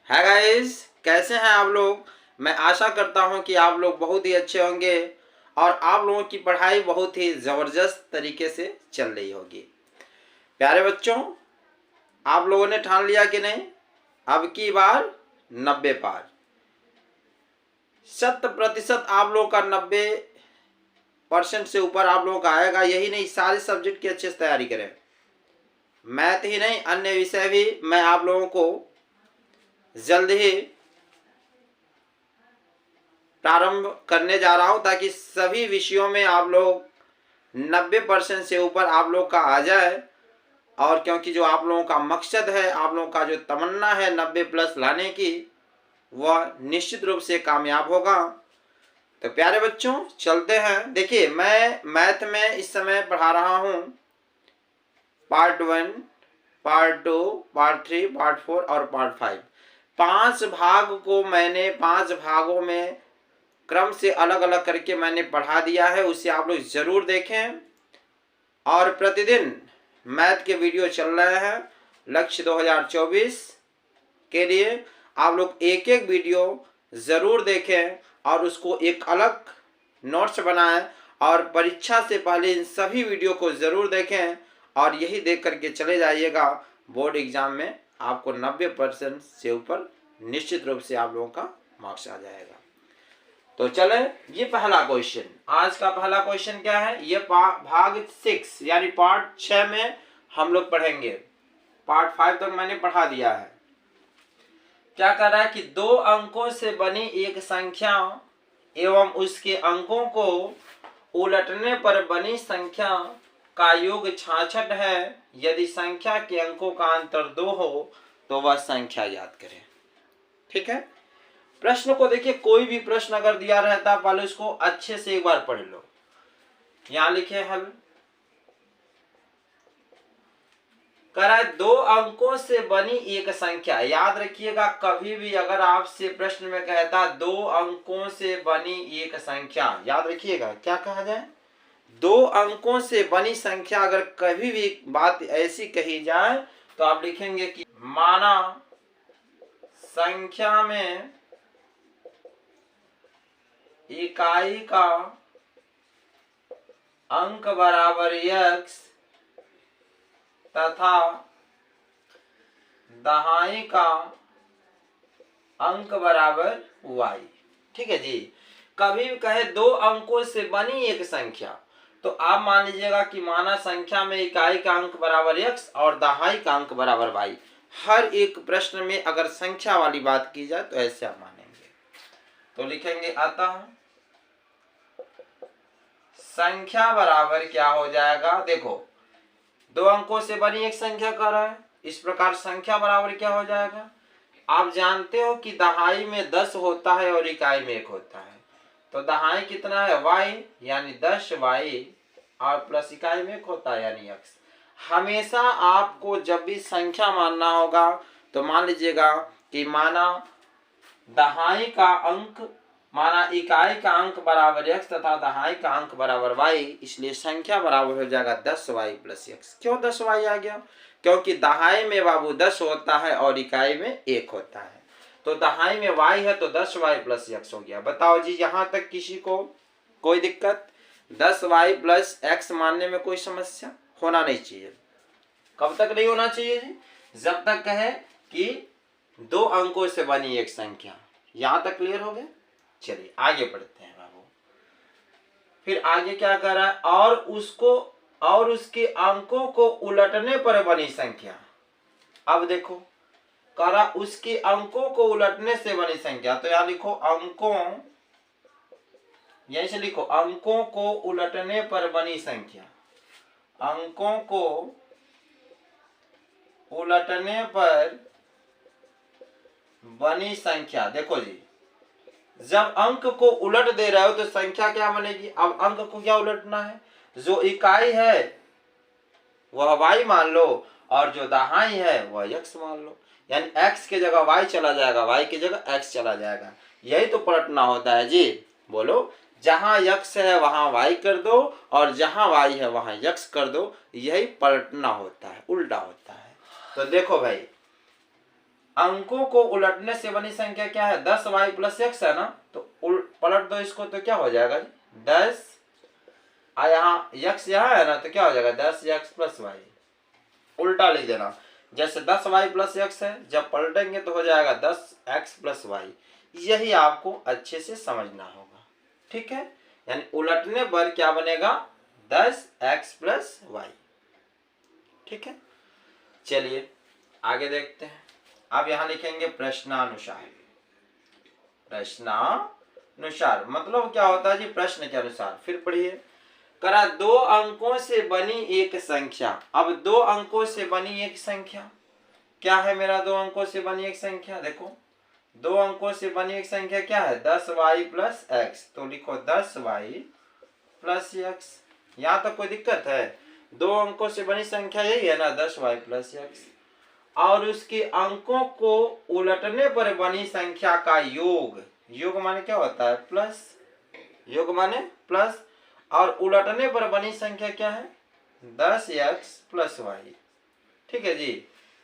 है गाइस, कैसे हैं आप लोग। मैं आशा करता हूं कि आप लोग बहुत ही अच्छे होंगे और आप लोगों की पढ़ाई बहुत ही ज़बरदस्त तरीके से चल रही होगी। प्यारे बच्चों, आप लोगों ने ठान लिया कि नहीं, अब की बार 90 पार। 100% आप लोगों का 90% से ऊपर आप लोगों का आएगा। यही नहीं, सारे सब्जेक्ट की अच्छे से तैयारी करें। मैथ ही नहीं, अन्य विषय भी मैं आप लोगों को जल्द ही प्रारंभ करने जा रहा हूं, ताकि सभी विषयों में आप लोग 90% से ऊपर आप लोग का आ जाए। और क्योंकि जो आप लोगों का मकसद है, आप लोगों का जो तमन्ना है 90+ लाने की, वह निश्चित रूप से कामयाब होगा। तो प्यारे बच्चों, चलते हैं। देखिए, मैं मैथ में इस समय पढ़ा रहा हूं पार्ट 1, पार्ट 2, पार्ट 3, पार्ट 4 और पार्ट 5। 5 भाग को मैंने 5 भागों में क्रम से अलग अलग करके मैंने पढ़ा दिया है। उसे आप लोग ज़रूर देखें। और प्रतिदिन मैथ के वीडियो चल रहे हैं। लक्ष्य 2024 के लिए आप लोग एक एक वीडियो ज़रूर देखें और उसको एक अलग नोट्स बनाएं और परीक्षा से पहले इन सभी वीडियो को ज़रूर देखें। और यही देख करके चले जाइएगा, बोर्ड एग्ज़ाम में आपको 90% से ऊपर निश्चित रूप से आप लोगों का मार्क्स आ जाएगा। तो चले, ये पहला क्वेश्चन, आज का पहला क्वेश्चन क्या है, ये भाग 6 यानी पार्ट 6 में हम लोग पढ़ेंगे। पार्ट 5 तक मैंने पढ़ा दिया है। क्या कर रहा है कि 2 अंकों से बनी एक संख्या एवं उसके अंकों को उलटने पर बनी संख्या का योग 66 है। यदि संख्या के अंकों का अंतर 2 हो तो वह संख्या याद करें। ठीक है, प्रश्न को देखिए। कोई भी प्रश्न अगर दिया रहता, पहले उसको अच्छे से एक बार पढ़ लो। यहां लिखे हल करा 2 अंकों से बनी एक संख्या। याद रखिएगा, कभी भी अगर आपसे प्रश्न में कहता 2 अंकों से बनी एक संख्या, याद रखिएगा क्या कहा जाए, 2 अंकों से बनी संख्या। अगर कभी भी बात ऐसी कही जाए तो आप लिखेंगे कि माना संख्या में इकाई का अंक बराबर x तथा दहाई का अंक बराबर y। ठीक है जी। कभी भी कहे 2 अंकों से बनी एक संख्या, तो आप मान लीजिएगा कि माना संख्या में इकाई का अंक बराबर x और दहाई का अंक बराबर y। हर एक प्रश्न में अगर संख्या वाली बात की जाए तो ऐसे आप मानेंगे। तो लिखेंगे अतः संख्या बराबर क्या हो जाएगा। देखो, 2 अंकों से बनी एक संख्या कह रहा है, इस प्रकार संख्या बराबर क्या हो जाएगा। आप जानते हो कि दहाई में 10 होता है और इकाई में 1 होता है। तो दहाई कितना है, y, यानी 10y और प्लस इकाई में 1 होता है यानी x। हमेशा आपको जब भी संख्या मानना होगा तो मान लीजिएगा कि माना दहाई का अंक, माना इकाई का अंक बराबर x तथा दहाई का अंक बराबर y, इसलिए संख्या बराबर हो जाएगा 10y प्लस x। क्यों 10y आ गया, क्योंकि दहाई में बाबू 10 होता है और इकाई में 1 होता है। तो दहाई में y है तो 10y प्लस x हो गया। बताओ जी, यहां तक किसी को कोई दिक्कत। 10y प्लस x मानने में कोई समस्या होना नहीं चाहिए। कब तक नहीं होना चाहिए जी, जब तक कहे कि 2 अंकों से बनी एक संख्या। यहां तक क्लियर हो गया। चलिए आगे बढ़ते हैं बाबू। फिर आगे क्या कर रहा है, और उसके अंकों को उलटने पर बनी संख्या। अब देखो, कह रहा उसके अंकों को उलटने से बनी संख्या। तो यहां लिखो अंकों, यहीं से लिखो अंकों को उलटने पर बनी संख्या। अंकों को उलटने पर बनी संख्या। देखो जी, जब अंक को उलट दे रहे हो तो संख्या क्या बनेगी। अब अंक को क्या उलटना है, जो इकाई है वह y मान लो और जो दहाई है वह x मान लो। यानी x की जगह y चला जाएगा, y की जगह x चला जाएगा। यही तो पलटना होता है जी। बोलो, जहां x है वहां y कर दो और जहां y है वहां x कर दो। यही पलटना होता है, उल्टा होता है। तो देखो भाई, अंकों को उलटने से बनी संख्या क्या है, 10y प्लस x है ना, तो पलट दो इसको तो क्या हो जाएगा 10, यहाँ x यहाँ है ना, तो क्या हो जाएगा 10x प्लस y। उल्टा लिख देना, जैसे 10y प्लस x है, जब पलटेंगे तो हो जाएगा 10x प्लस y। यही आपको अच्छे से समझना होगा, ठीक है। यानी उलटने पर क्या बनेगा 10x प्लस y, ठीक है। चलिए आगे देखते हैं। अब यहां लिखेंगे प्रश्नानुसार। प्रश्नानुसार मतलब क्या होता है जी, प्रश्न के अनुसार। फिर पढ़िए, करा 2 अंकों से बनी एक संख्या। अब 2 अंकों से बनी एक संख्या क्या है मेरा, 2 अंकों से बनी एक संख्या, देखो 2 अंकों से बनी एक संख्या क्या है 10y प्लस x, तो लिखो 10y प्लस x। यहां तक कोई दिक्कत है, 2 अंकों से बनी संख्या यही है ना 10y प्लस x, और उसके अंकों को उलटने पर बनी संख्या का योग, योग माने क्या होता है प्लस, योग माने प्लस, और उलटने पर बनी संख्या क्या है 10x प्लस y, ठीक है जी।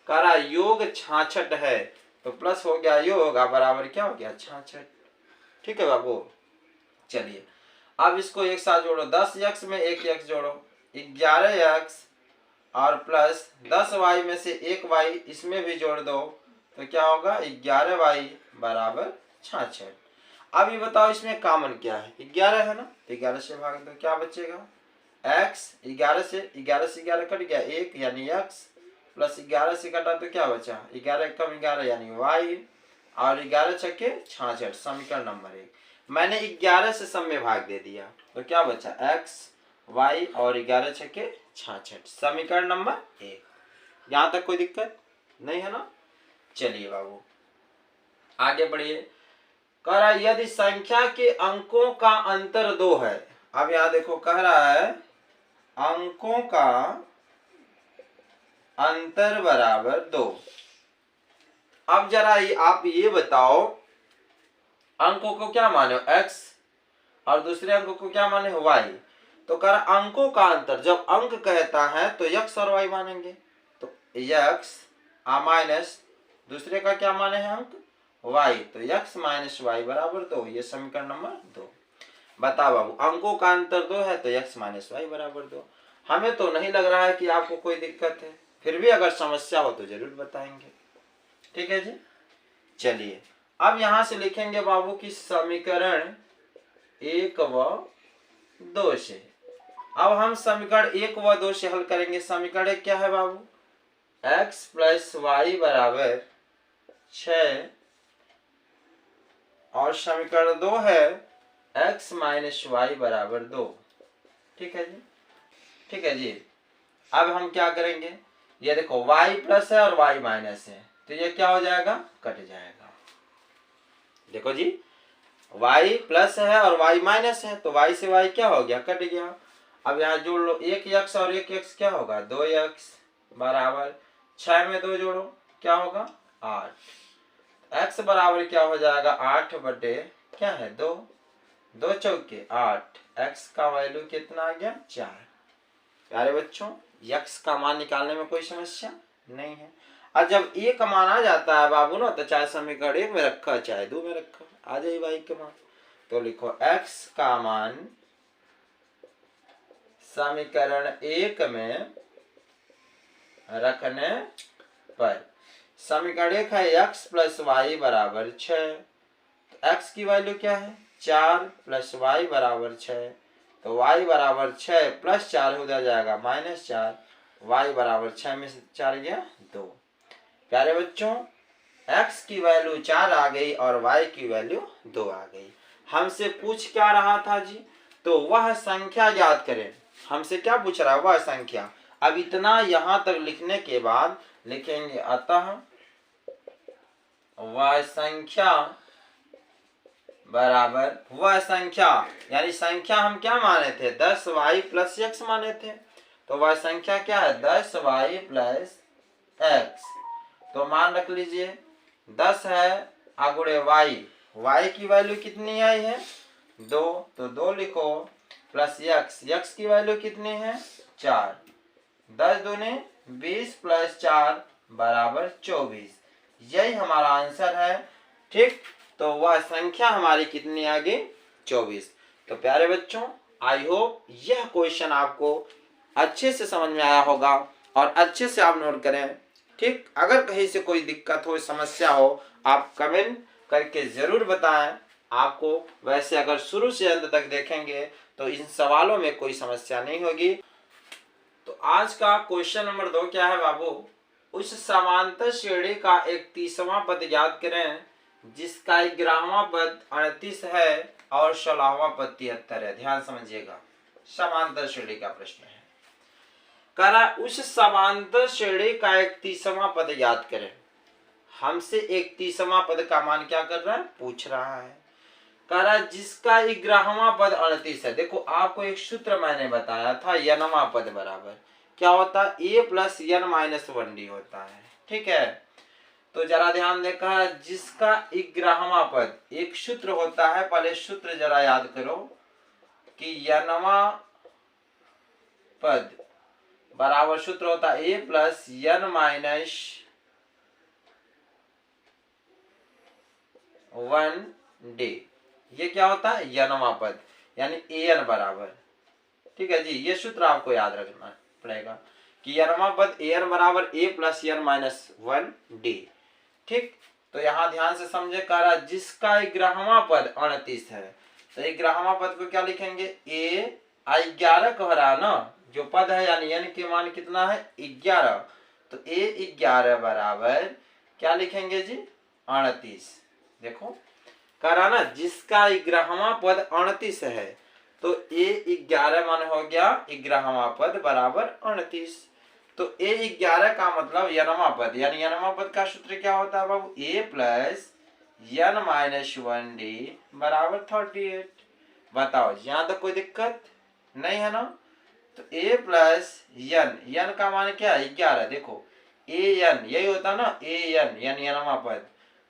करा योग 66 है, तो प्लस हो गया योग बराबर क्या हो गया 66, ठीक है बाबू। चलिए अब इसको एक साथ जोड़ो, 10x में 1x जोड़ो 11x, और प्लस 10y में से 1y इसमें भी जोड़ दो, तो क्या होगा 11y बराबर 66। अब ये बताओ इसमें कॉमन क्या है, 11 है ना, तो 11 से भाग दो, क्या बचेगा x, 11 से 11 कट गया 1 यानी x, प्लस 11 से कटा तो क्या बचा 11 कम 11 यानी y, और 11 छक्के 66, समीकरण नंबर 1। मैंने 11 से सब में भाग दे दिया, तो क्या बचा x y और 11 छक्के 66, समीकरण नंबर 1। यहां तक कोई दिक्कत नहीं है ना। चलिए बाबू आगे बढ़िए, कह रहा है यदि संख्या के अंकों का अंतर 2 है। अब यहां देखो कह रहा है अंकों का अंतर बराबर 2। अब जरा आप ये बताओ अंकों को क्या माने x और दूसरे अंकों को क्या माने y। तो कर अंकों का अंतर, जब अंक कहता है तो x और y मानेंगे, तो x माइनस दूसरे का क्या माने है अंक y, तो x माइनस y बराबर 2। ये समीकरण नंबर 2। बता बाबू अंकों का अंतर 2 है, तो x माइनस y बराबर 2। हमें तो नहीं लग रहा है कि आपको कोई दिक्कत है, फिर भी अगर समस्या हो तो जरूर बताएंगे, ठीक है जी। चलिए अब यहां से लिखेंगे बाबू की समीकरण 1 व 2 से। अब हम समीकरण 1 व 2 से हल करेंगे। समीकरण 1 क्या है बाबू, x प्लस वाई बराबर 6, और समीकरण 2 है x माइनस वाई बराबर 2, ठीक है जी, ठीक है जी। अब हम क्या करेंगे, ये देखो y प्लस है और y माइनस है, तो ये क्या हो जाएगा कट जाएगा। देखो जी y प्लस है और y माइनस है, तो y से y क्या हो गया कट गया। अब यहाँ जोड़ लो 1x और 1x क्या होगा 2x बराबर 6 में 2 जोड़ो क्या होगा 8। x बराबर क्या हो जाएगा 8 बटे क्या है 2, 2 चौके 8। x का वैल्यू कितना आ गया 4। प्यारे बच्चों x का मान निकालने में कोई समस्या नहीं है। और जब a का मान आ जाता है बाबू ना, तो चाहे समीकरण 1 में रखा चाहे 2 में रखा आ जाए y के मान, तो लिखो x का मान समीकरण 1 में रखने पर, समीकरण 1 है x प्लस वाई बराबर 6, तो x की वैल्यू क्या है 4 प्लस वाई बराबर 6, तो y बराबर 6 प्लस 4 हो जाएगा माइनस 4, y बराबर 6 में से 4 गया 2। प्यारे बच्चों x की वैल्यू 4 आ गई और y की वैल्यू 2 आ गई। हमसे पूछ क्या रहा था जी, तो वह संख्या याद करें। हमसे क्या पूछ रहा है वह संख्या। अब इतना यहां तक लिखने के बाद लिखेंगे अतः वह संख्या बराबर, वह संख्या यानी संख्या हम क्या माने थे 10y प्लस x माने थे, तो वह संख्या क्या है 10y प्लस x। तो मान रख लीजिए 10 है आगुड़े y, y की वैल्यू कितनी आई है 2, तो 2 लिखो प्लस x की वैल्यू कितनी है 4, 10 दूने 20 प्लस 4 बराबर 24। यही हमारा आंसर है। ठीक, तो वह संख्या हमारी कितनी आ गई? 24। तो प्यारे बच्चों, आई होप यह क्वेश्चन आपको अच्छे से समझ में आया होगा और अच्छे से आप नोट करें। ठीक, अगर कहीं से कोई दिक्कत हो, समस्या हो, आप कमेंट करके ज़रूर बताएं। आपको वैसे अगर शुरू से अंत तक देखेंगे तो इन सवालों में कोई समस्या नहीं होगी। तो आज का क्वेश्चन नंबर 2 क्या है बाबू? उस समांतर श्रेणी का 31वां पद ज्ञात करें जिसका 11वां पद 38 है और 16वां पद 73 है। ध्यान समझिएगा, समांतर श्रेणी का प्रश्न है। कह रहा उस समांतर श्रेणी का 31वां पद ज्ञात करें। हमसे 31वां पद का मान क्या कर रहा है? पूछ रहा है। कह रहा जिसका 11वां पद 38 है। देखो आपको एक सूत्र मैंने बताया था, n वां पद बराबर क्या होता है? a plus n minus 1d होता है। ठीक है, तो जरा ध्यान देखा, जिसका 11वां पद, एक सूत्र होता है, पहले सूत्र जरा याद करो कि n वां पद बराबर सूत्र होता है a plus n minus 1d। ये क्या होता है? n वां पद, यानी an बराबर। ठीक है जी, ये सूत्र आपको याद रखना पड़ेगा कि n वां पद an बराबर a plus n minus 1d। ठीक, तो यहाँ ध्यान से समझे। कह रहा जिसका 11वां पद 38 है, तो 11वां पद को क्या लिखेंगे? a 11 कह रहा ना, जो पद है यानी n के मान कितना है? 11। तो a 11 बराबर क्या लिखेंगे जी? 38। देखो कह रहा ना जिसका 11वां पद 38 है, तो a 11 मान हो गया 11वां पद बराबर 38। तो a 11 का मतलब n वां पद, यानी n वां पद का सूत्र क्या होता है बाबू? a plus n minus 1d बराबर 38। बताओ यहाँ तक कोई दिक्कत नहीं है ना? तो a प्लस n का मान क्या है? 11। देखो a n यही होता ना, a n n वां पद,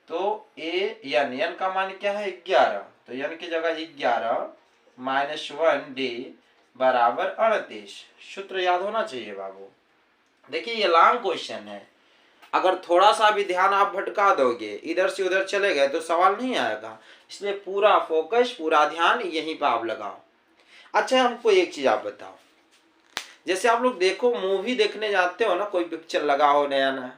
तो n का मान क्या है? 11। तो n की जगह 11 माइनस 1d बराबर 38। सूत्र याद होना चाहिए बाबू। देखिए ये लॉन्ग क्वेश्चन है, अगर थोड़ा सा भी ध्यान आप भटका दोगे, इधर से उधर चले गए, तो सवाल नहीं आएगा। इसलिए पूरा फोकस, पूरा ध्यान यहीं पर आप लगाओ। अच्छा, हमको एक चीज आप बताओ, जैसे आप लोग देखो मूवी देखने जाते हो ना, कोई पिक्चर लगा हो नया नया,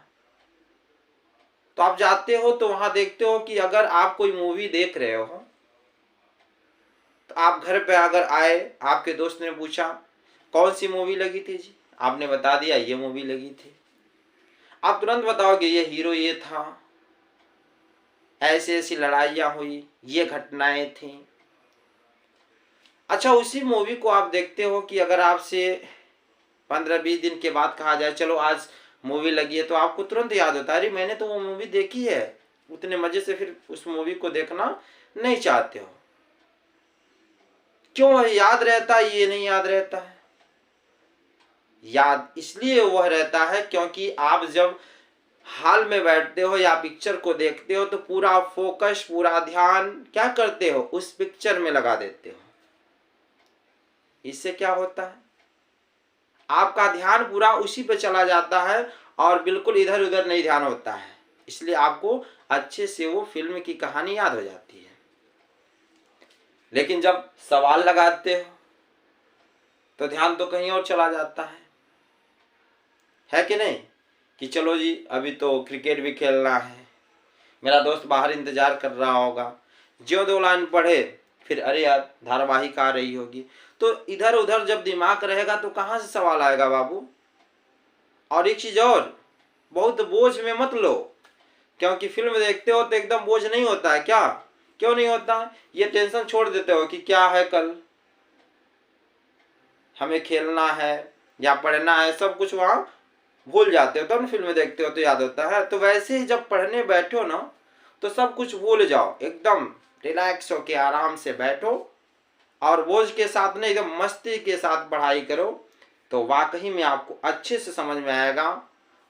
तो आप जाते हो तो वहां देखते हो कि अगर आप कोई मूवी देख रहे हो तो आप घर पे अगर आए, आपके दोस्त ने पूछा कौन सी मूवी लगी थी जी, आपने बता दिया ये मूवी लगी थी, आप तुरंत बताओगे ये हीरो ये था, ऐसी ऐसी लड़ाइयां हुई, ये घटनाएं थी। अच्छा, उसी मूवी को आप देखते हो कि अगर आपसे 15-20 दिन के बाद कहा जाए चलो आज मूवी लगी है, तो आपको तुरंत याद होता है अरे मैंने तो वो मूवी देखी है। उतने मजे से फिर उस मूवी को देखना नहीं चाहते हो। क्यों है? याद रहता है, ये नहीं याद रहता है। याद इसलिए वह रहता है क्योंकि आप जब हॉल में बैठते हो या पिक्चर को देखते हो तो पूरा फोकस, पूरा ध्यान क्या करते हो? उस पिक्चर में लगा देते हो। इससे क्या होता है? आपका ध्यान पूरा उसी पे चला जाता है और बिल्कुल इधर उधर नहीं ध्यान होता है। इसलिए आपको अच्छे से वो फिल्म की कहानी याद हो जाती है। लेकिन जब सवाल लगाते हो तो ध्यान तो कहीं और चला जाता है कि नहीं? कि चलो जी अभी तो क्रिकेट भी खेलना है, मेरा दोस्त बाहर इंतजार कर रहा होगा, जो 2 लाइन पढ़े फिर अरे यार धारावाहिक आ रही होगी, तो इधर उधर जब दिमाग रहेगा तो कहाँ से सवाल आएगा बाबू। और एक चीज और, बहुत बोझ में मत लो, क्योंकि फिल्म देखते हो तो एकदम बोझ नहीं होता है क्या? क्यों नहीं होता है? ये टेंशन छोड़ देते हो कि क्या है कल, हमें खेलना है या पढ़ना है, सब कुछ वहां भूल जाते हो। तब तो फिल्म देखते हो तो याद होता है। तो वैसे ही जब पढ़ने बैठो ना तो सब कुछ भूल जाओ, एकदम रिलैक्स होके आराम से बैठो और बोझ के साथ नहीं, एकदम मस्ती के साथ पढ़ाई करो, तो वाकई में आपको अच्छे से समझ में आएगा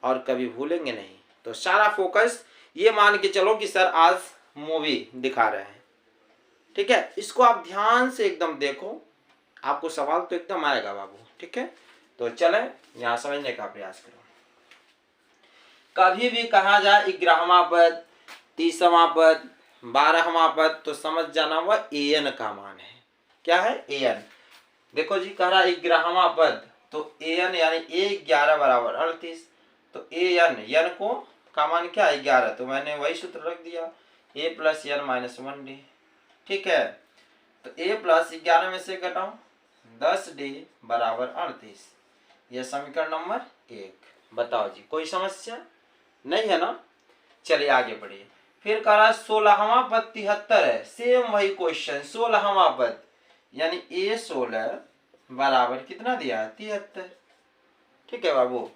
और कभी भूलेंगे नहीं। तो सारा फोकस ये मान के चलो कि सर आज मूवी दिखा रहे हैं, ठीक है, इसको आप ध्यान से एकदम देखो, आपको सवाल तो एकदम आएगा बाबू। ठीक है, तो चलें यहाँ समझने का प्रयास करो। कभी भी कहा जाए 11वां पद, 30वां पद, 12वां पद, तो समझ जाना वह an का मान है। क्या है? an। देखो जी, कह रहा 11वां पद, तो an यानी a11 बराबर 38, तो an को का मान क्या है? 11, तो मैंने वही सूत्र रख दिया, a plus n minus 1d। ठीक है, तो a प्लस 11 में से घटाओ 10d बराबर 38। यह समीकरण नंबर 1। बताओ जी, कोई समस्या नहीं है ना? चलिए आगे बढ़िए। फिर कह रहा 16वां पद 73 है, सेम वही क्वेश्चन। 16वां पद यानी a16 बराबर कितना दिया है? 73। ठीक है बाबू,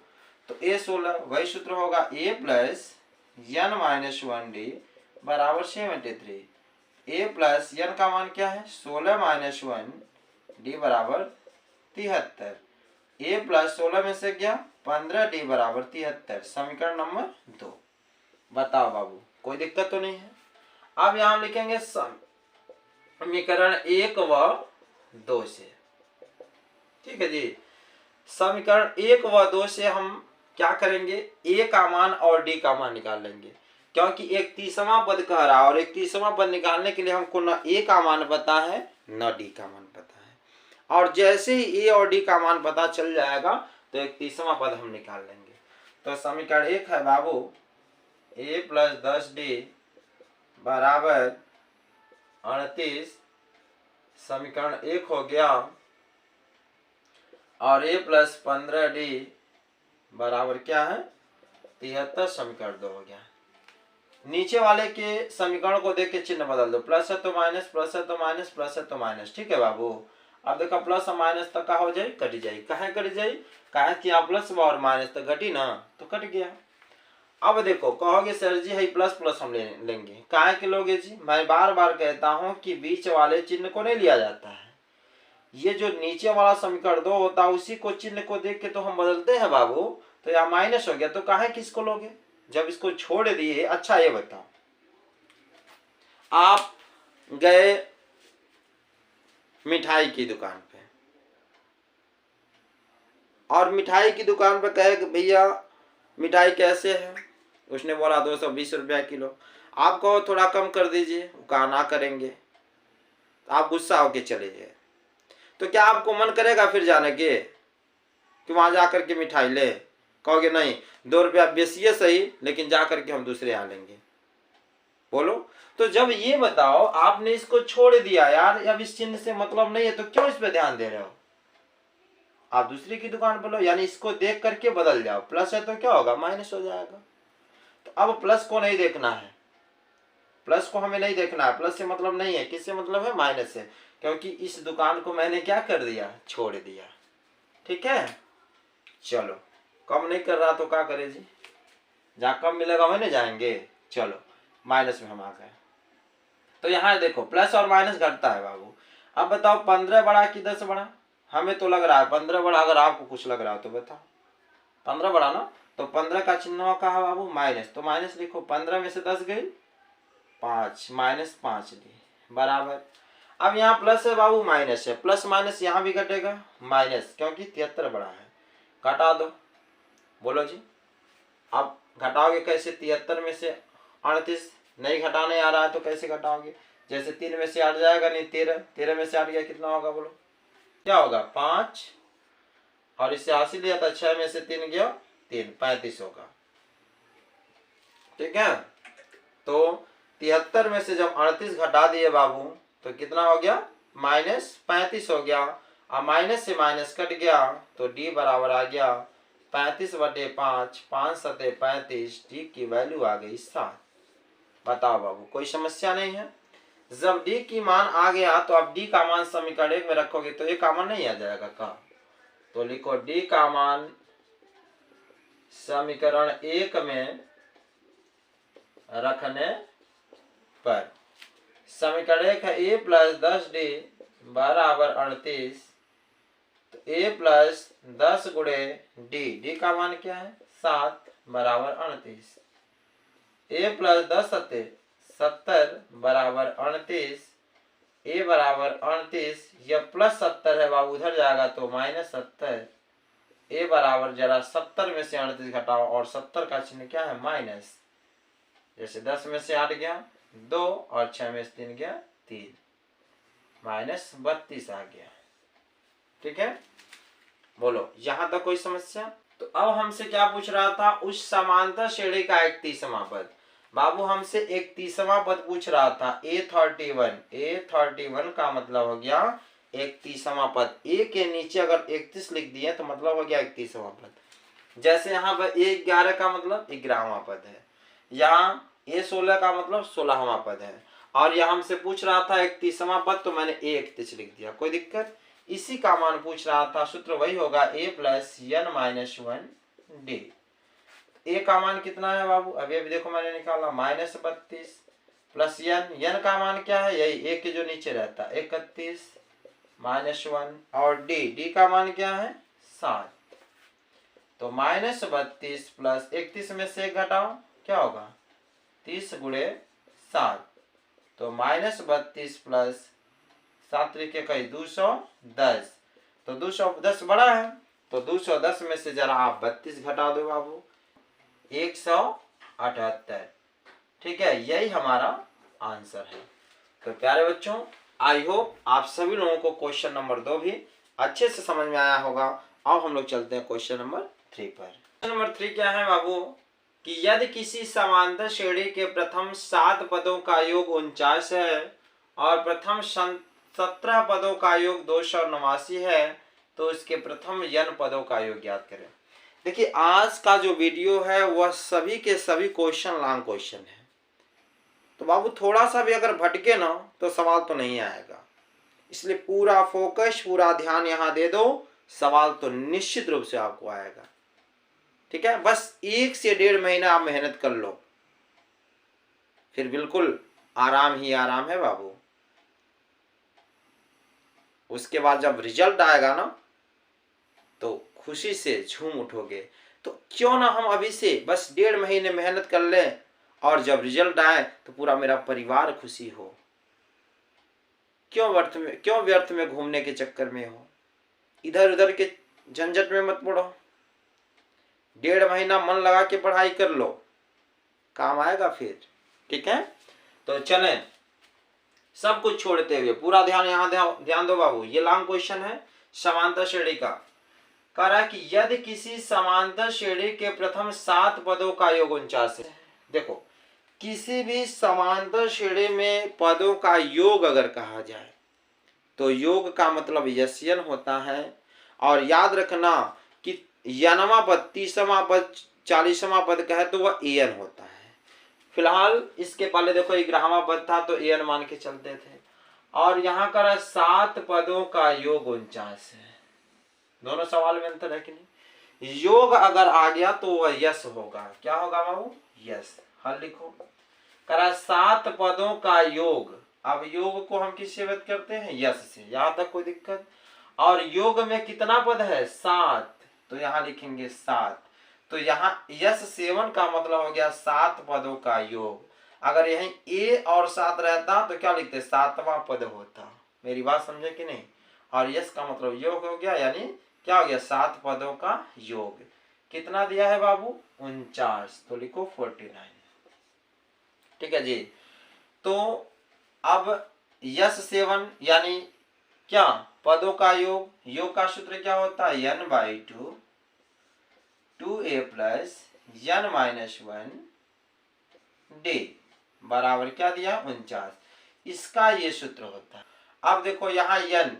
तो a16 वही सूत्र होगा, a plus n minus 1d बराबर 73। a प्लस n का मान क्या है? 16 माइनस 1d बराबर 73। a प्लस 16 में से क्या? 15d बराबर 73। समीकरण नंबर 2। बताओ बाबू, कोई दिक्कत तो नहीं है? अब यहां लिखेंगे समीकरण 1 व 2 से। ठीक है जी, समीकरण 1 व 2 से हम क्या करेंगे? a का मान और d का मान निकाल लेंगे, क्योंकि एक 30वां पद कह रहा है और एक 30वां पद निकालने के लिए हमको न a का मान पता है न d का मान पता है। और जैसे ही a और d का मान पता चल जाएगा तो एक 30वां पद हम निकाल लेंगे। तो समीकरण 1 है बाबू, a प्लस 10d बराबर 38 समीकरण 1 हो गया, और a प्लस 15d बराबर क्या है? 73। समीकरण 2 हो गया। नीचे वाले के समीकरण को देख के चिन्ह बदल दो, प्लस है तो माइनस, प्लस है तो माइनस, प्लस है तो माइनस। ठीक है बाबू, अब देखो प्लस और माइनस तक का हो जाए, कट जाए। कहे कट जाए? कहे कि यहाँ प्लस और माइनस तो घटी ना, तो कट गया। अब देखो कहोगे सर जी है प्लस प्लस हम लेंगे, काहे के लोगे जी? मैं बार बार कहता हूं कि बीच वाले चिन्ह को नहीं लिया जाता है। ये जो नीचे वाला समीकरण 2 होता है उसी को चिन्ह को देख के तो हम बदलते हैं बाबू। तो यहाँ माइनस हो गया, तो काहे किसको लोगे जब इसको छोड़ दिए? अच्छा ये बताओ, आप गए मिठाई की दुकान पे और मिठाई की दुकान पे कहे भैया मिठाई कैसे है? उसने बोला 220 रुपया किलो। आप कहो थोड़ा कम कर दीजिए, कहा ना करेंगे, आप गुस्सा होके चले गए। तो क्या आपको मन करेगा फिर जाने के कि वहां जाकर के मिठाई ले? कहोगे नहीं, 2 रुपया बेसी है सही, लेकिन जाकर के हम दूसरे यहाँ लेंगे। बोलो, तो जब ये बताओ आपने इसको छोड़ दिया यार, अब इस चिन्ह से मतलब नहीं है, तो क्यों इस पे ध्यान दे रहे हो? आप दूसरी की दुकान पर लो, यानी इसको देख करके बदल जाओ। प्लस है तो क्या होगा? माइनस हो जाएगा। तो अब प्लस को नहीं देखना है, प्लस को हमें नहीं देखना है। प्लस से मतलब नहीं है, किससे मतलब है? माइनस से, क्योंकि इस दुकान को मैंने क्या कर दिया? छोड़ दिया। ठीक है, चलो कम नहीं कर रहा तो क्या करे जी? जहाँ कम मिलेगा वहीं नहीं जाएंगे। चलो माइनस में हम आ गए। तो यहाँ देखो प्लस और माइनस घटता है बाबू। अब बताओ 15 बड़ा कि 10 बड़ा? हमें तो लग रहा है 15 बड़ा, अगर आपको कुछ लग रहा हो तो बताओ। 15 बड़ा ना, तो 15 का चिन्ह का है बाबू माइनस, तो माइनस लिखो। 15 में से 10 गई 5, माइनस 5 डी बराबर। अब यहाँ प्लस है बाबू, माइनस है, प्लस माइनस यहाँ भी घटेगा माइनस, क्योंकि 73 बड़ा है। घटा दो, बोलो जी। अब घटाओगे कैसे? 73 में से 38 नहीं घटाने आ रहा है तो कैसे घटाओगे? जैसे 3 में से 8 जाएगा नहीं, 13 में से 8 गया, कितना होगा बोलो? क्या होगा? 5, और इससे 80 लिया था, 6 में से 3 गया 3, 35 होगा। ठीक है, तो 73 में से जब 38 घटा दिए बाबू तो कितना हो गया? माइनस 35 हो गया। और माइनस से माइनस कट गया तो डी बराबर आ गया 35/5, 5 सते 35, डी की वैल्यू आ गई 7। बताओ बाबू, कोई समस्या नहीं है? जब डी की मान आ गया तो आप डी का मान समीकरण 1 में रखोगे तो ए का मान नहीं आ जाएगा का? तो लिखो डी का मान समीकरण 1 में रखने पर, समीकरण 1 है a प्लस 10d बराबर 38, तो a प्लस 10 गुणे डी का मान क्या है? 7 बराबर 38। a प्लस 10 सत्ते 70 बराबर 38, a बराबर 38, यह प्लस 70 है बाबू, उधर जाएगा तो माइनस 70 ए बराबर जरा 70 में से 38 घटाओ और 70 का चिन्ह क्या है माइनस। जैसे 10 में से 8 गया 2 और 6 में से 3 गया 3, माइनस 32 आ गया। ठीक है, बोलो यहां तक कोई समस्या? तो अब हमसे क्या पूछ रहा था, उस समांतर श्रेणी का एक 30वां पद। बाबू हमसे एक 30वां पद पूछ रहा था A31 का मतलब हो गया 31वां पद। ए के नीचे अगर 31 लिख दिए तो मतलब हो गया 31वां पद। जैसे यहाँ पर A11 का मतलब 11वां पद है, यहाँ A16 का मतलब 16वां पद है, और यहाँ हमसे पूछ रहा था 31वां पद तो मैंने A31 लिख दिया, कोई दिक्कत? इसी का मान पूछ रहा था, सूत्र वही होगा A plus n minus 1 d। ए का मान कितना है बाबू, अभी देखो मैंने निकाला -32 प्लस n का मान क्या है, यही ए के जो नीचे रहता है 31 -1, और d का मान क्या है 7। तो -32 प्लस 31 में से 1 घटाओ क्या होगा 30 गुणे 7, तो -32 प्लस 7 के कई 210, तो 210 बड़ा है, तो 210 में से जरा आप 32 घटा दो बाबू 178। ठीक है, यही हमारा आंसर है। तो प्यारे बच्चों, आई होप आप सभी लोगों को क्वेश्चन नंबर 2 भी अच्छे से समझ में आया होगा। अब हम लोग चलते हैं क्वेश्चन नंबर 3 पर। क्वेश्चन नंबर 3 क्या है बाबू, कि यदि किसी समांतर श्रेणी के प्रथम 7 पदों का योग 49 है और प्रथम 17 पदों का योग 289 है, तो इसके प्रथम n पदों का योग ज्ञात करें। देखिए, आज का जो वीडियो है वह सभी के सभी क्वेश्चन लॉन्ग क्वेश्चन है, तो बाबू थोड़ा सा भी अगर भटके ना तो सवाल तो नहीं आएगा, इसलिए पूरा फोकस पूरा ध्यान यहाँ दे दो, सवाल तो निश्चित रूप से आपको आएगा। ठीक है, बस 1 से 1.5 महीना आप मेहनत कर लो, फिर बिल्कुल आराम ही आराम है बाबू। उसके बाद जब रिजल्ट आएगा ना तो खुशी से झूम उठोगे। तो क्यों ना हम अभी से बस 1.5 महीने मेहनत कर लें, और जब रिजल्ट आए तो पूरा मेरा परिवार खुशी हो। क्यों व्यर्थ में घूमने के चक्कर में हो, इधर उधर के झंझट में मत पड़ो। 1.5 महीना मन लगा के पढ़ाई कर लो, काम आएगा फिर। ठीक है, तो चलें सब कुछ छोड़ते हुए पूरा ध्यान यहाँ ध्यान दो बाबू। ये लॉन्ग क्वेश्चन है समांतर श्रेणी का। कह रहा है कि यदि किसी समांतर श्रेणी के प्रथम 7 पदों का योग 49 है। देखो, किसी भी समांतर श्रेणी में पदों का योग अगर कहा जाए तो योग का मतलब यस्यन होता है, और याद रखना कि यनवा पद 30वां पद 40वां पद कहे तो वह एन होता है। फिलहाल इसके पहले देखो 11वां पद था तो एन मान के चलते थे, और यहाँ कर 7 पदों का योग 49 है। दोनों सवाल में अंतर है कि नहीं? योग अगर आ गया तो वह यस होगा। क्या होगा बाबू? यस। हल लिखो, करा 7 पदों का योग। अब योग को हम किससे व्यक्त करते हैं? यस से। यहां तक कोई दिक्कत? और योग में कितना पद है? 7, तो यहां लिखेंगे 7। तो यहाँ यस 7 का मतलब हो गया 7 पदों का योग। अगर यहीं ए और 7 रहता तो क्या लिखते? 7वां पद होता। मेरी बात समझे कि नहीं? और यस का मतलब योग हो गया, यानी क्या हो गया? 7 पदों का योग। कितना दिया है बाबू? 49, तो लिखो 49। ठीक है जी। तो अब यस 7 यानी क्या? पदों का योग। योग का सूत्र क्या होता है? n/2 2a plus n minus 1 d बराबर क्या दिया? 49। इसका ये सूत्र होता है। अब देखो यहाँ n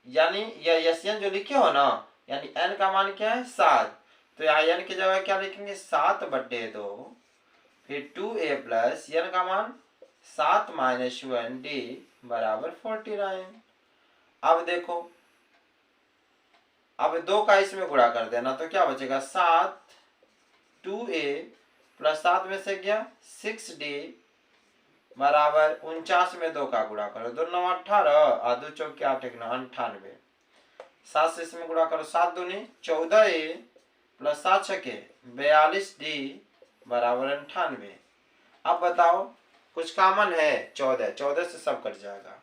यानी यह यस एन जो लिखे हो ना, यानी n का मान क्या है? 7। तो यहाँ n की जगह क्या लिखेंगे? 7/2 फिर 2a प्लस n का मान 7 माइनस 1 d बराबर 49। अब देखो, अब 2 का इसमें गुणा कर देना तो क्या बचेगा? 7 2a प्लस 7 में से क्या? 6d बराबर 49 में 2 का गुणा करो, 2 9 18 और 2 चौके 8 1 9 98। 7 से इसमें गुणा करो, 7 दूनी 14a प्लस 7 छके 42d बराबर 98। अब बताओ कुछ कॉमन है? 14 से सब कट जाएगा,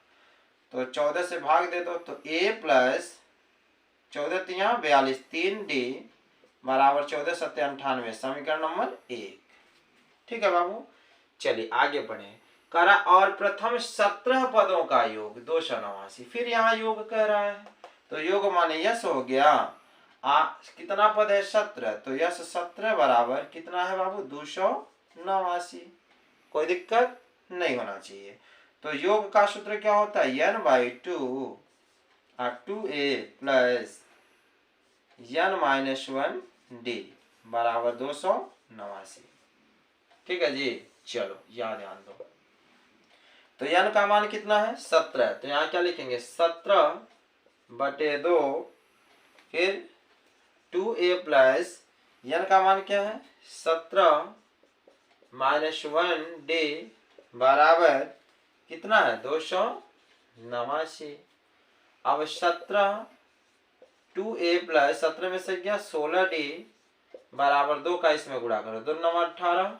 तो 14 से भाग दे दो तो a प्लस 14 3 42 3d बराबर 14 7 98, समीकरण नंबर 1। ठीक है बाबू, चलिए आगे बढ़े। करा और प्रथम 17 पदों का योग 289। फिर यहाँ योग कह रहा है, तो योग माने यश हो गया। कितना पद है? 17, तो यश 17 बराबर कितना है बाबू? 289। कोई दिक्कत नहीं होना चाहिए। तो योग का सूत्र क्या होता है? n/2 2a प्लस n-1d बराबर 289। ठीक है जी, चलो यहाँ ध्यान दो। तो n का मान कितना है? 17। तो यहाँ क्या लिखेंगे? 17/2 फिर 2a प्लस n का मान क्या है? 17 -1d बराबर कितना है? 289। अब 17 2a प्लस 17 में से क्या? 16d बराबर 2 का इसमें गुणा करो, 2 9 18,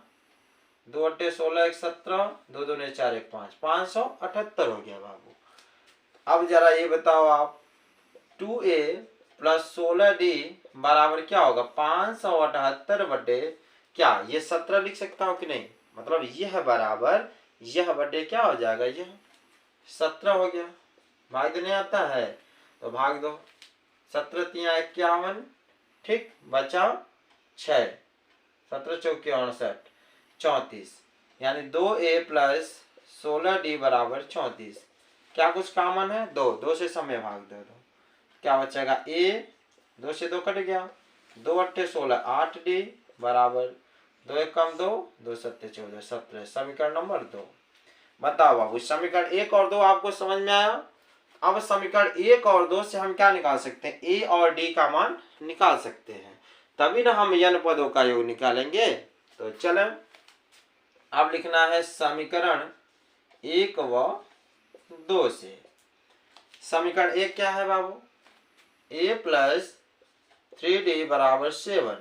2 8 16 1 17, 2 2 4 1 5, 578 हो गया बाबू। अब जरा ये बताओ आप, 2a प्लस 16d बराबर क्या होगा? 578 बटे क्या? ये 17 लिख सकता हूँ कि नहीं? मतलब यह बराबर यह बटे क्या हो जाएगा? यह 17 हो गया। भाग देने आता है तो भाग दो, 17 3 51, ठीक, बचा 6, 17 चौके 69, 34, यानी 2a प्लस 16d बराबर 34। क्या कुछ कॉमन है? 2 से समय भाग दो, क्या बचेगा? a, 2 से 2 कट गया, 2 8 16 8d बराबर 2 1 कम 2, 2 7 14 17, समीकरण नंबर 2। बताओ बाबू, समीकरण 1 और 2 आपको समझ में आया? अब समीकरण 1 और 2 से हम क्या निकाल सकते हैं? a और d का मान निकाल सकते हैं, तभी ना हम n पदों का योग निकालेंगे। तो चलें, अब लिखना है समीकरण 1 व 2 से। समीकरण 1 क्या है बाबू? a प्लस 3d बराबर 7।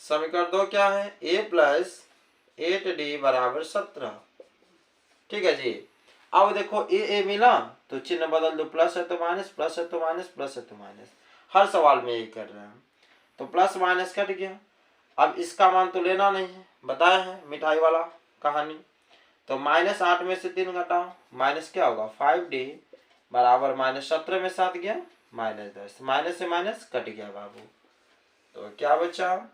समीकरण 2 क्या है? a प्लस 8d बराबर 17। ठीक है जी। अब देखो ए मिला तो चिन्ह बदल दो, प्लस है तो माइनस, प्लस है तो माइनस, प्लस है तो माइनस। हर सवाल में यही कर रहे हैं। तो प्लस माइनस कट गया। अब इसका मान तो लेना नहीं है, बताया है मिठाई वाला कहानी। तो -8 में से 3 घटाओ, माइनस क्या होगा? 5d बराबर -17 में 7 गया -10, माइनस से माइनस कट गया बाबू। तो क्या बचा?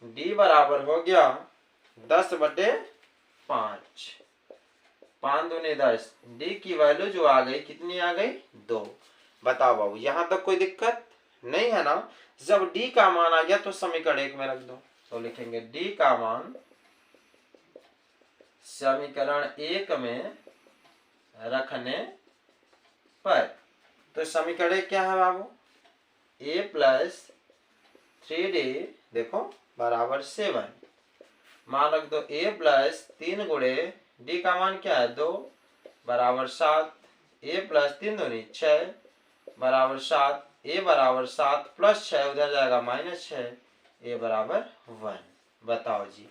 d बराबर हो गया 10/5, 5 दूनी 10। d की वैल्यू जो आ गई कितनी आ गई? 2। बताओ बाबू, यहाँ तक कोई दिक्कत नहीं है ना? जब d का मान आ गया तो समीकरण 1 में रख दो। तो लिखेंगे d का मान समीकरण 1 में रखने पर, तो समीकरण 1 क्या है बाबू? a प्लस 3d देखो बराबर 7, मान रख दो a प्लस 3 गुणे d का मान क्या है? 2 बराबर 7, a प्लस 3 दूनी 6 बराबर 7, a बराबर 7 प्लस 6 उधर जाएगा -6, a बराबर 1। बताओ जी,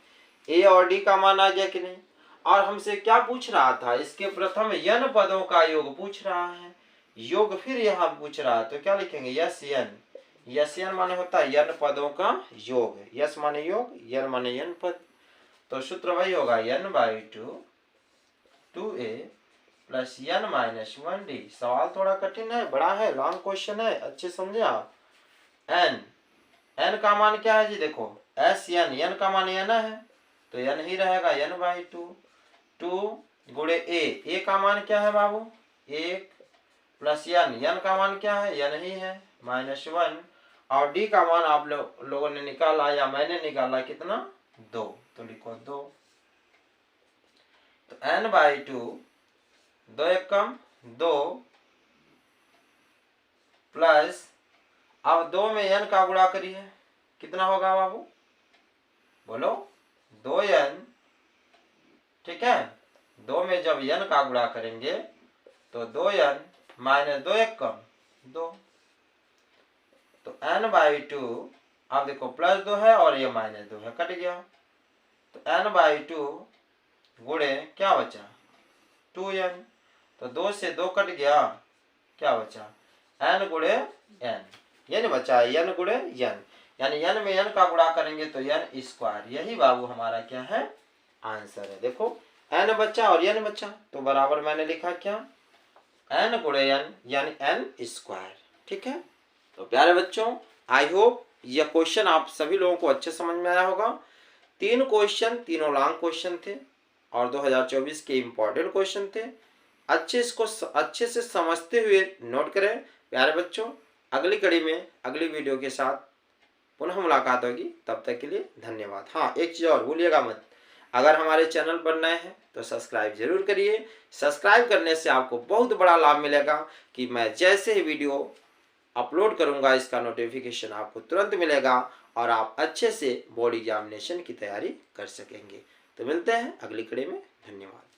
a और d का मान आ गया कि नहीं? और हमसे क्या पूछ रहा था? इसके प्रथम n पदों का योग पूछ रहा है। योग फिर यहाँ पूछ रहा है, तो क्या लिखेंगे? Yes n। यस n माने होता है n पदों का योग। यस माने योग, n माने n पद। तो सूत्र वही होगा n/2 2a प्लस n-1d। सवाल थोड़ा कठिन है, बड़ा है, लॉन्ग क्वेश्चन है, अच्छे समझे आप। n का मान क्या है जी? देखो Sn, n का मान n है तो n ही रहेगा, n/2। 2 गुणे a का मान क्या है बाबू? 1 प्लस n का मान क्या है? n ही है, -1। और d का मान आप लोगों ने निकाला या मैंने निकाला कितना? 2। तो लिखो 2। तो n/2, 2 1 कम 2 प्लस, अब 2 में n का गुणा करिए, कितना होगा बाबू? बोलो 2n। ठीक है, 2 में जब n का गुणा करेंगे तो 2n माइनस 2 1 कम 2। तो n/2, अब देखो प्लस 2 है और ये -2 है, कट गया। तो n/2 गुणे क्या बचा? 2n। तो 2 से 2 कट गया, क्या बचा? n गुणे n, n बचा है, n गुणे n, यानी n में n का गुणा करेंगे तो n स्क्वायर। यही बाबू हमारा क्या है, आंसर है। देखो n बचा और n बचा तो बराबर मैंने लिखा क्या, n गुणे n यानी n स्क्वायर। ठीक है, तो प्यारे बच्चों आई होप यह क्वेश्चन आप सभी लोगों को अच्छे समझ में आया होगा। 3 क्वेश्चन, तीनों लॉन्ग क्वेश्चन थे और 2024 के इम्पोर्टेंट क्वेश्चन थे। अच्छे से समझते हुए नोट करें प्यारे बच्चों। अगली कड़ी में अगली वीडियो के साथ पुनः मुलाकात होगी, तब तक के लिए धन्यवाद। हाँ, एक चीज़ और भूलिएगा मत, अगर हमारे चैनल पर नए हैं तो सब्सक्राइब जरूर करिए। सब्सक्राइब करने से आपको बहुत बड़ा लाभ मिलेगा कि मैं जैसे ही वीडियो अपलोड करूंगा इसका नोटिफिकेशन आपको तुरंत मिलेगा और आप अच्छे से बोर्ड एग्जामिनेशन की तैयारी कर सकेंगे। तो मिलते हैं अगली कड़ी में, धन्यवाद।